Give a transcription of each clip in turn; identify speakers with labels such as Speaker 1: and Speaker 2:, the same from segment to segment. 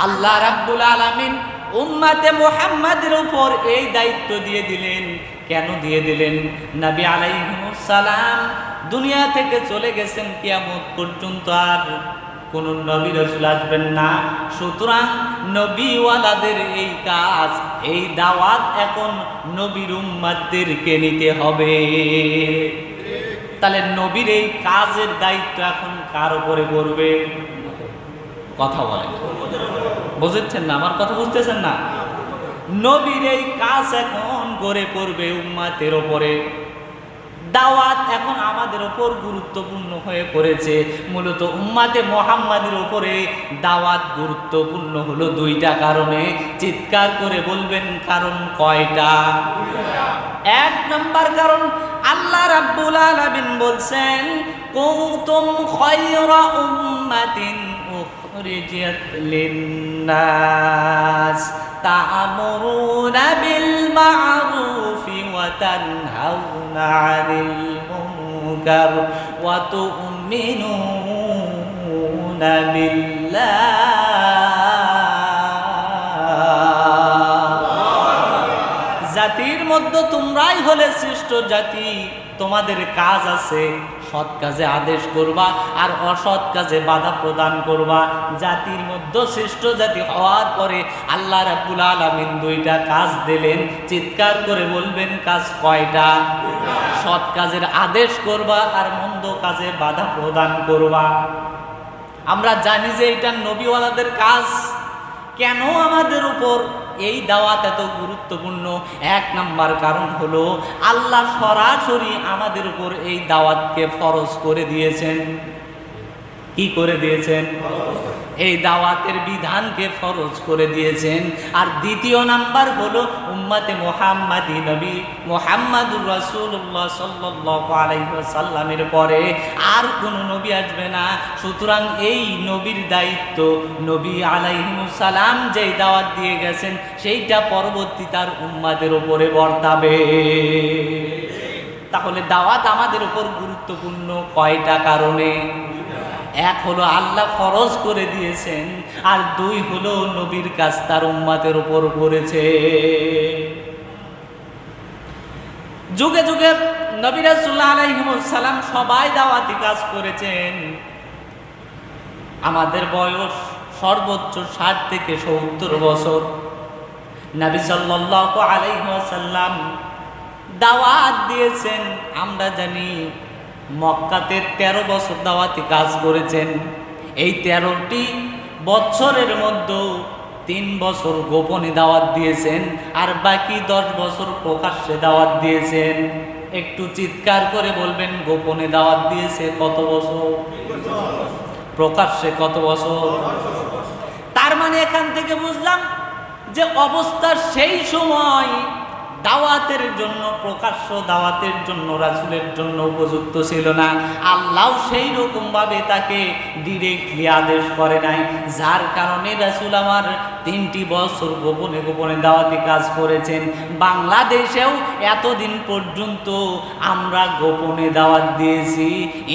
Speaker 1: আল্লাহ রাব্বুল আলামিন উম্মতে মুহাম্মাদের উপর এই দায়িত্ব দিয়ে দিলেন। কেন দিয়ে দিলেন? নবী আলাইহিস সালাম দুনিয়া থেকে চলে গেছেন, কিয়ামত পর্যন্ত আর কোন নবী রাসূল আসবেন না। সুতরাং নবীওয়ালাদের এই কাজ, এই দাওয়াত এখন নবীর উম্মতদেরকে নিতে হবে। তাহলে নবীর এই কাজের দায়িত্ব এখন কার উপরে পড়বে? কথা বলেন, বুঝছেন না? আমার কথা বুঝতেছেন না? নবীর এই কাজ এখন করে পড়বে উম্মতের উপরে। দাওয়াত এখন আমাদের উপর গুরুত্বপূর্ণ হয়ে পড়েছে। মূলত উম্মতে মুহাম্মাদের উপরে দাওয়াত গুরুত্বপূর্ণ হলো দুইটা কারণে। চিৎকার করে বলবেন কারণ কয়টা? এক নাম্বার কারণ, আল্লাহ রাব্বুল আলামিন বলছেন, কুনতুম খায়রা উম্মাতিন উখরিজাত লিন-নাস তা'মুরুনা বিল মা'রুফি ওয়া তানহাউনা 'আনিল মুনকার ওয়া তু'মিনুনা বিল্লাহ। জাতির মধ্যে তোমরাই হলে শ্রেষ্ঠ জাতি। তোমাদের কাজ আছে সৎ কাজে আদেশ করবা আর অসৎ কাজে বাধা প্রদান করবা। জাতির মধ্যে শ্রেষ্ঠ জাতি হওয়ার পরে আল্লাহ রাব্বুল আলামিন দুইটা কাজ দিলেন। চিৎকার করে বলবেন কাজ কয়টা? সৎ কাজের আদেশ করবা আর মন্দ কাজে বাধা প্রদান করবা। আমরা জানি যে এটা নবীওয়ালাদের কাজ। কেন আমাদের উপর এই দাওয়াত এত গুরুত্বপূর্ণ? এক নাম্বার কারণ হলো আল্লাহ সরাসরি আমাদের উপর এই দাওয়াতকে ফরজ করে দিয়েছেন। কি করে দিয়েছেন? এই দাওয়াতের বিধানকে ফরজ করে দিয়েছেন। আর দ্বিতীয় নাম্বার হলো উম্মতে মুহাম্মাদি নবী মুহাম্মাদুর রাসূলুল্লাহ সাল্লাল্লাহু আলাইহি ওয়াসাল্লামের পরে আর কোনো নবী আসবে না। সুতরাং এই নবীর দায়িত্ব, নবী আলাইহিস সালাম যেই দাওয়াত দিয়ে গেছেন সেইটা পরবর্তী তার উম্মতের উপরে বর্তাবে। তাহলে দাওয়াত আমাদের উপর গুরুত্বপূর্ণ কয়টা কারণে? এক হলো আল্লাহ ফরজ করে দিয়েছেন, আর দুই হলো নবীর কাজ তার উম্মতের উপর পড়েছে। যুগে যুগে নবী রাসূলুল্লাহ আলাইহিস সালাম সবাই দাওয়াতি কাজ করেছেন। আমাদের বয়স সর্বোচ্চ 60 থেকে 70 বছর। নবী সাল্লাল্লাহু আলাইহি ওয়াসাল্লাম দাওয়াত দিয়েছেন। আমরা জানি মক্কাতে 13 বছর দাওয়াতি কাজ করেছেন। এই 13টি বছরের মধ্যে 3 বছর গোপনে দাওয়াত দিয়েছেন, আর বাকি 10 বছর প্রকাশ্যে দাওয়াত দিয়েছেন। একটু চিৎকার করে বলবেন গোপনে দাওয়াত দিয়েছে কত বছর? প্রকাশ্যে কত বছর? তার মানে এখান থেকে বুঝলাম যে অবস্থা সেই সময় দাওয়াতের জন্য, প্রকাশ্য দাওয়াতের জন্য রাসূলের জন্য উপযুক্ত ছিল না। আল্লাহ সেই রকম ভাবে তাকে ডিরেক্টলি আদেশ করে নাই, যার কারণে রাসূল আমার 3টি বছর গোপনে গোপনে দাওয়াতি কাজ করেছেন। বাংলাদেশেও এতদিন পর্যন্ত আমরা গোপনে দাওয়াত দিয়েছি,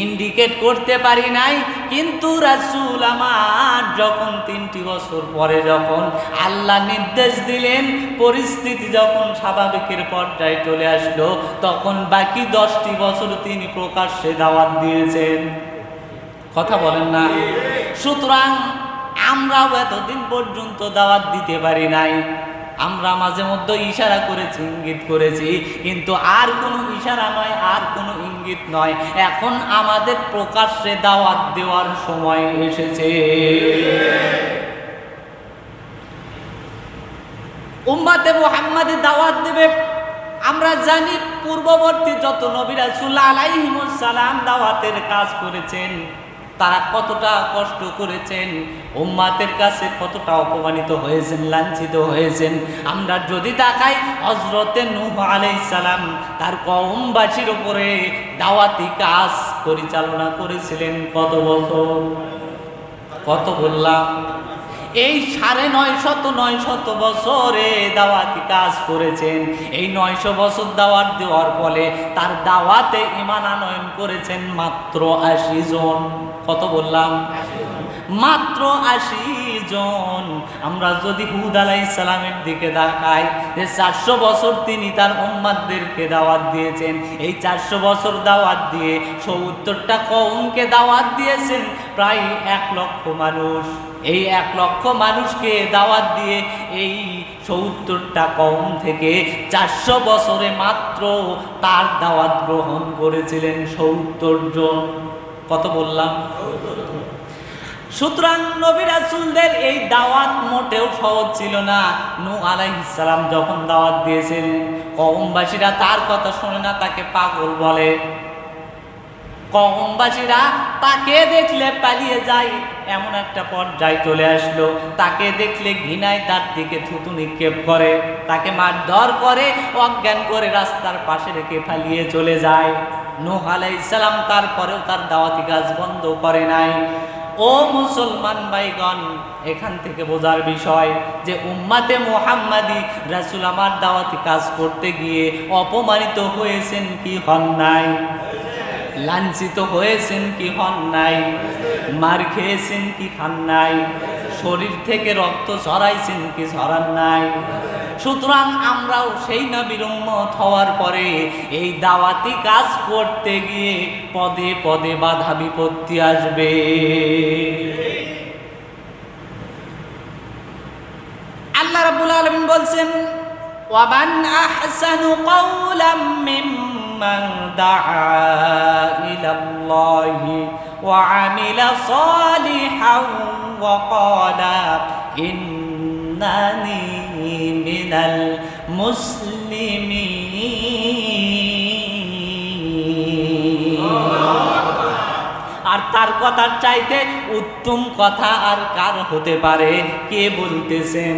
Speaker 1: ইন্ডিকেট করতে পারি নাই। কিন্তু রাসূল আমার যখন 3টি বছর পরে যখন আল্লাহ নির্দেশ দিলেন, পরিস্থিতি যখন স্বাভাবিকের পর্যায়ে চলে আসলো, তখন বাকি 10টি বছর তিনি প্রকাশ্যে দাওয়াত দিয়েছেন। কথা বলেন না? সুতরাং আমরাও এতদিন পর্যন্ত দাওয়াত দিতে পারি নাই। আমরা মাঝে মধ্যে ইশারা করেছি, ইঙ্গিত করেছি, কিন্তু আর কোনো ইশারা নয়, আর কোনো ইঙ্গিত নয়। এখন আমাদের প্রকাশ্যে দাওয়াত দেওয়ার সময় এসেছে। উম্মতে মুহাম্মাদি দাওয়াত দেবে। আমরা জানি পূর্ববর্তী যত নবী রাসূল আলাইহিস সালাম দাওয়াতের কাজ করেছেন, তারা কতটা কষ্ট করেছেন, উম্মতের কাছে কতটা অপমানিত হয়েছেন, লাঞ্ছিত হয়েছেন। আমরা যদি তাকাই, হযরতে নূহ আলাইহিস সালাম তার কওমবাসীর উপরে দাওয়াতি কাজ পরিচালনা করেছিলেন কত বছর? কত বললাম? এই 950 বছরে দাওয়াতি কাজ করেছেন। এই 900 বছর দাওয়াত দেওয়ার ফলে তার দাওয়াতে ঈমান আনয়ন করেছেন মাত্র 80 জন। কত বললাম? মাত্র 80 জন। আমরা যদি হুদ আলাইহিস সালামের দিকে তাকাই, যে 400 বছর তিনি তার উম্মতদেরকে দাওয়াত দিয়েছেন। এই 400 বছর দাওয়াত দিয়ে 70টা কওমকে দাওয়াত দিয়েছেন, প্রায় 1 লক্ষ মানুষ। এই 1 লক্ষ মানুষকে দাওয়াত দিয়ে এই 70টা কওম থেকে 400 বছরে মাত্র তার দাওয়াত গ্রহণ করেছিলেন 70 জন। কত বললাম? সুতরাং নবী রাসূলদের এই দাওয়াত মোটেও সহজ ছিল না। নূহ আলাইহিস সালাম যখন দাওয়াত দিয়েছেন, কওমবাসীরা তার কথা শুনে না, তাকে পাগল বলে। কওমবাসীরা তাকে দেখলে পালিয়ে যায়, এমন একটা পর্যায়ে চলে আসলো। তাকে দেখলে ঘৃণায় তার দিকে থুতু নিক্ষেপ করে, তাকে মারধর করে, অজ্ঞান করে রাস্তার পাশে রেখে পালিয়ে চলে যায়। নূহ আলাইহিস সালাম তারপরেও তার দাওয়াতি কাজ বন্ধ করে নাই। ও মুসলমান ভাইগণ, এখান থেকে বোঝার বিষয় যে উম্মাতে মুহাম্মাদি রাসূল আমার দাওয়াতি কাজ করতে গিয়ে অপমানিত হয়েছেন কি হন নাই? লাঞ্ছিত হয়েছেন কি হন নাই? মার খেয়েছেন কি খান নাই? শরীর থেকে রক্ত ঝরাইছেন কি ঝরান নাই? সুতরাং আমরাও সেই নবীর উম্মত হওয়ার পরে এই দাওয়াতি কাজ করতে গিয়ে পদে পদে বাধা বিপত্তি আসবে। আল্লাহ রাব্বুল আলামিন বলছেন, ওয়ামান আহসানু কাওলাম মিম্মান দাআ ইলাল্লাহি ওয়া আমিলা সালিহান ওয়া ক্বালা ইন্নানি মিনাল মুসলিমিন। আর তার কথার চাইতে উত্তম কথা আর কার হতে পারে? কে বলতেছেন?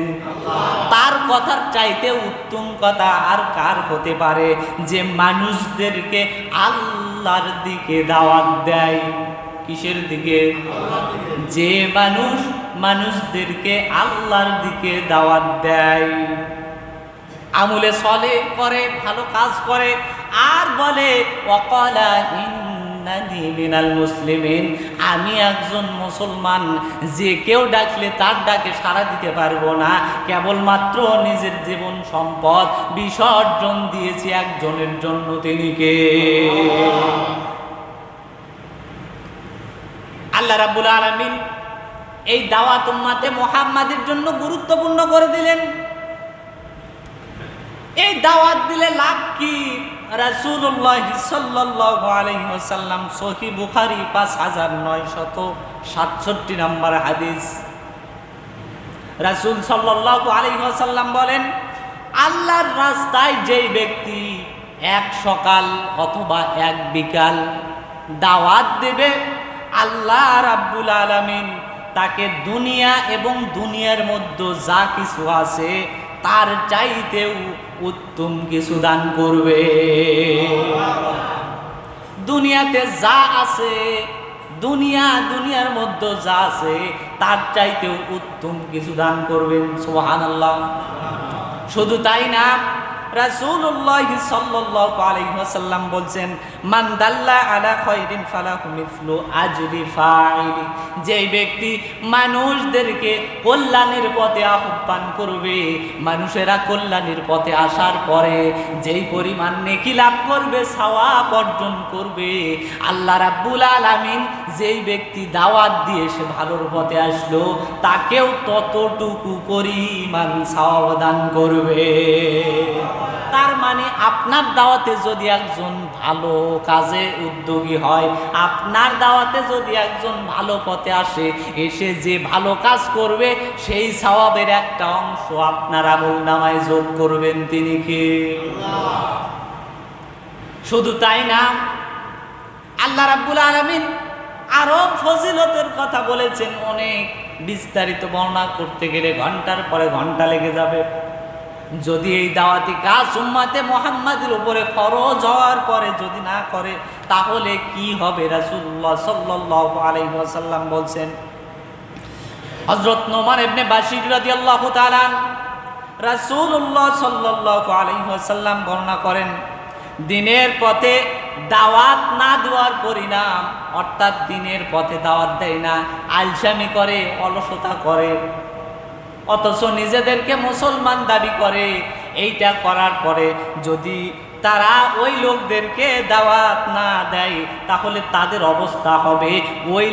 Speaker 1: তার কথার চাইতে উত্তম কথা আর কার হতে পারে? যে মানুষদেরকে আল্লাহর দিকে দাওয়াত দেয়। কিসের দিকে? যে মানুষদেরকে আল্লাহর দিকে দাওয়াত দেয়, আমলে সলে করে, ভালো কাজ করে, আর বলে ওয়াকালা ইন্নানি মিনাল মুসলিমিন, আমি একজন মুসলমান। যে কেউ ডাকলে তার ডাকে সাড়া দিতে পারবো না, কেবলমাত্র নিজের জীবন সম্পদ বিসর্জন দিয়েছি একজনের জন্য, তিনি কে? আল্লাহ রাব্বুল আলামিন এই দাওয়াত উম্মতে মুহাম্মাদের জন্য গুরুত্বপূর্ণ করে দিলেন। এই দাওয়াত দিলে লাভ কি? রাসূলুল্লাহ সাল্লাল্লাহু আলাইহি ওয়াসাল্লাম, সহিহ বুখারী 5967 নম্বর হাদিস, রাসূল সাল্লাল্লাহু আলাইহি ওয়াসাল্লাম বলেন, আল্লাহর রাস্তায় যেই ব্যক্তি এক সকাল অথবা এক বিকাল দাওয়াত দেবে, আল্লাহ রাব্বুল আলামিন তাকে দুনিয়া এবং দুনিয়ার মধ্যে যা কিছু আছে তার চাইতেও উত্তম কিছু দান করবে। দুনিয়াতে যা আছে, দুনিয়ার মধ্যে যা আছে তার চাইতেও উত্তম কিছু দান করবেন। সুবহানাল্লাহ। শুধু তাই না, রাসূলুল্লাহ সাল্লাল্লাহু আলাইহি ওয়াসাল্লাম বলছেন, মান দাল্লা আলা খায়রিন ফালাহু মিসলু আজরি ফাইলি, যেই ব্যক্তি মানুষদেরকে কল্যাণের পথে আহ্বান করবে, মানুষেরা কল্যাণের পথে আসার পরে যেই পরিমাণ নেকি লাভ করবে, সওয়াব অর্জন করবে, আল্লাহ রাব্বুল আলামিন যেই ব্যক্তি দাওয়াত দিয়ে সে ভালোর পথে আসলো, তাকেও ততটুকু পরিমাণ সওয়াব দান করবে। তার মানে আপনার দাওয়াতে যদি একজন ভালো কাজে উদ্যোগী হয়, আপনার দাওয়াতে যদি একজন ভালো পথে আসে, এসে যে ভালো কাজ করবে, সেই সওয়াবের একটা অংশ আপনার আমলনামায় যোগ করবেন, তিনি কে? শুধু তাই না, আল্লাহ রাব্বুল আলামিন আরো ফজিলতের কথা বলেছেন অনেক। বিস্তারিত বর্ণনা করতে গেলে ঘন্টার পরে ঘন্টা লেগে যাবে। যদি এই দাওয়াতি কাজ উম্মতে মুহাম্মাদের উপরে ফরজ হওয়ার পরে যদি না করে, তাহলে কি হবে? রাসূলুল্লাহ সাল্লাল্লাহু আলাইহি ওয়াসাল্লাম বলছেন, হযরত নোমান ইবনে বাশির রাদিয়াল্লাহু তাআলা রাসূলুল্লাহ সাল্লাল্লাহু আলাইহি ওয়াসাল্লাম বর্ণনা করেন, দিনের পথে দাওয়াত না দেওয়ার পরিণাম, অর্থাৎ দিনের পথে দাওয়াত দেয় না, আলসামি করে, অলসতা করে, অথচ নিজেদেরকে মুসলমান দাবি করে। এইটা করার পরে যদি তারা ওই লোকদেরকে দাওয়াত না দেয়, তাহলে তাদের অবস্থা হবে ওই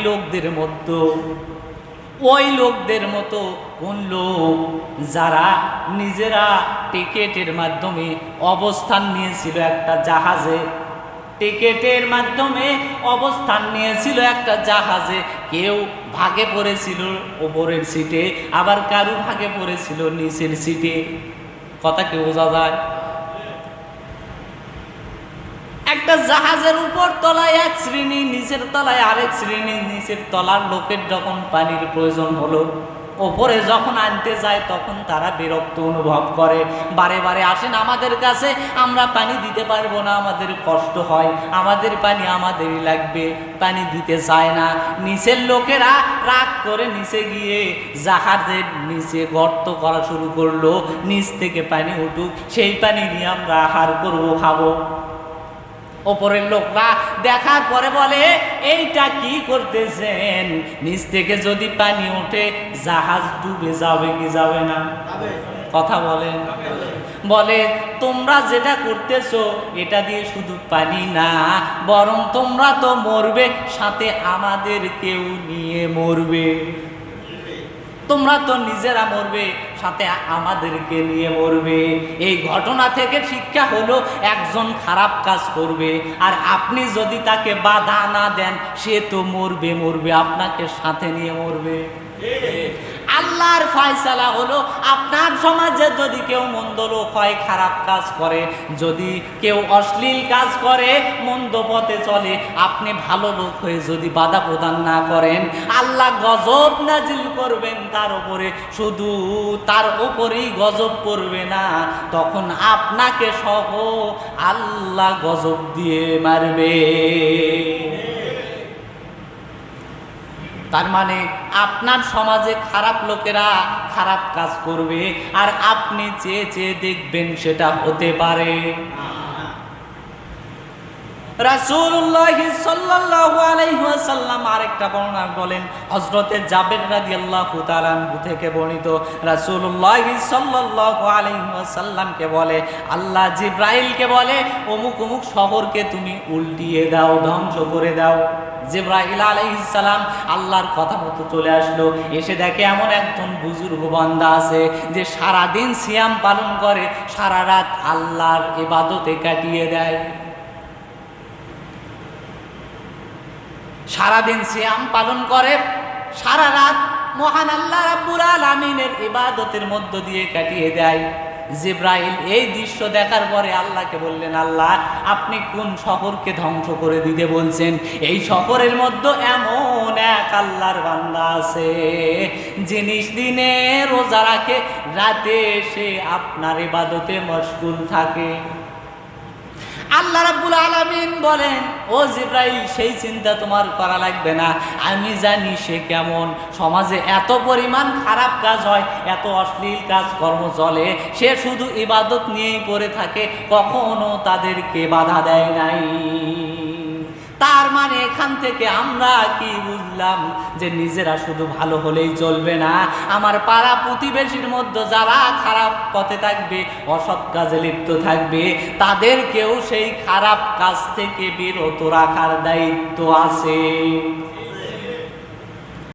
Speaker 1: লোকদের মতো কোন লোক যারা নিজেরা টিকেটের মাধ্যমে অবস্থান নিয়েছিল একটা জাহাজে, টিকেটের মাধ্যমে অবস্থান নিয়েছিল একটা জাহাজে। কেউ ভাগে পড়েছিল ওপরের সিটে, আবার কারু ভাগে পড়েছিল নিচের সিটে। কথা কি বোঝা যায়? একটা জাহাজের উপর তলায় এক শ্রেণী, নিচের তলায় আরেক শ্রেণী। নিচের তলার লোকের যখন পানির প্রয়োজন হলো, ওপরে যখন আনতে যায় তখন তারা বিরক্ত অনুভব করে, বারে বারে আসেন আমাদের কাছে, আমরা পানি দিতে পারবো না, আমাদের কষ্ট হয়, আমাদের পানি আমাদেরই লাগবে, পানি দিতে চায় না। নিচের লোকেরা রাগ করে নিচে গিয়ে জাহাজের নিচে গর্ত করা শুরু করলো, নিচ থেকে পানি উঠুক, সেই পানি নিয়ে আমরা আহার করবো, খাবো। ওপরের লোকরা দেখার পরে বলে, এইটা কি করতেছেন? নিচ থেকে যদি পানি ওঠে জাহাজ ডুবে যাবে কি যাবে না? কথা বলেন। বলে, তোমরা যেটা করতেছো এটা দিয়ে শুধু পানি না, বরং তোমরা তো মরবে, সাথে আমাদেরকেও নিয়ে মরবে। তোমরা তো নিজেরা মরবে, সাথে আমাদেরকে নিয়ে মরবে। এই ঘটনা থেকে শিক্ষা হলো, একজন খারাপ কাজ করবে আর আপনি যদি তাকে বাধা না দেন, সে তো মরবে, আপনাকে সাথে নিয়ে মরবে। আল্লাহর ফয়সালা হলো, আপনার সমাজে যদি কেউ মন্দ লোক হয়, খারাপ কাজ করে, যদি কেউ অশ্লীল কাজ করে, মন্দ পথে চলে, আপনি ভালো লোক হয়ে যদি বাধা প্রদান না করেন, আল্লাহ গজব নাজিল করবেন তার উপরে। শুধু তার উপরেই গজব পড়বে না, তখন আপনাকে সহ আল্লাহ গজব দিয়ে মারবে। তার মানে আপনার সমাজে খারাপ লোকেরা খারাপ কাজ করবে, আর আপনি চেয়ে চেয়ে দেখবেন সেটা হতে পারে। রাসূলুল্লাহ সাল্লাল্লাহু আলাইহি ওয়াসাল্লাম আরেকটা বর্ণনা বলেন, হযরতে জাবের রাদিয়াল্লাহু তাআলা আনহু থেকে বর্ণিত, রাসূলুল্লাহ সাল্লাল্লাহু আলাইহি ওয়াসাল্লামকে বলে, আল্লাহ জিবরাইলকে বলে, অমুক অমুক শহরকে তুমি উল্টিয়ে দাও, ধ্বংস করে দাও। জিবরাইল আলাইহিস সালাম আল্লাহর কথা মতো চলে আসলো, এসে দেখে এমন একজন বুজুর্গ বান্দা আছে যে সারাদিন সিয়াম পালন করে, সারা রাত আল্লাহর ইবাদতে কাটিয়ে দেয়। সারাদিন সিয়াম পালন করে, সারা রাত মহান আল্লাহ রাব্বুল আলামিনের ইবাদতের মধ্য দিয়ে কাটিয়ে দেয়। জিবরাইল এই দৃশ্য দেখার পরে আল্লাহকে বললেন, আল্লাহ আপনি কোন শহরকে ধ্বংস করে দিতে বলছেন? এই শহরের মধ্যে এমন এক আল্লাহর বান্দা আছে যিনি দিনে রোজা রাখে, রাতে সে আপনার ইবাদতে মশগুল থাকে। আল্লাহ রাব্বুল আলামিন বলেন, ও জিবরাইল, সেই চিন্তা তোমার করা লাগবে না, আমি জানি সে কেমন। সমাজে এত পরিমাণ খারাপ কাজ হয়, এত অশ্লীল কাজ কর্ম চলে, সে শুধু ইবাদত নিয়েই পড়ে থাকে, কখনো তাদেরকে বাধা দেয় নাই। তার মানে এখান থেকে আমরা কি বুঝলাম? যে নিজেরা শুধু ভালো হলেই চলবে না, আমার পাড়া প্রতিবেশীর মধ্যে যারা খারাপ পথে থাকবে, অসৎ কাজে লিপ্ত থাকবে, তাদেরকেও সেই খারাপ কাজ থেকে বিরত রাখার দায়িত্ব আছে।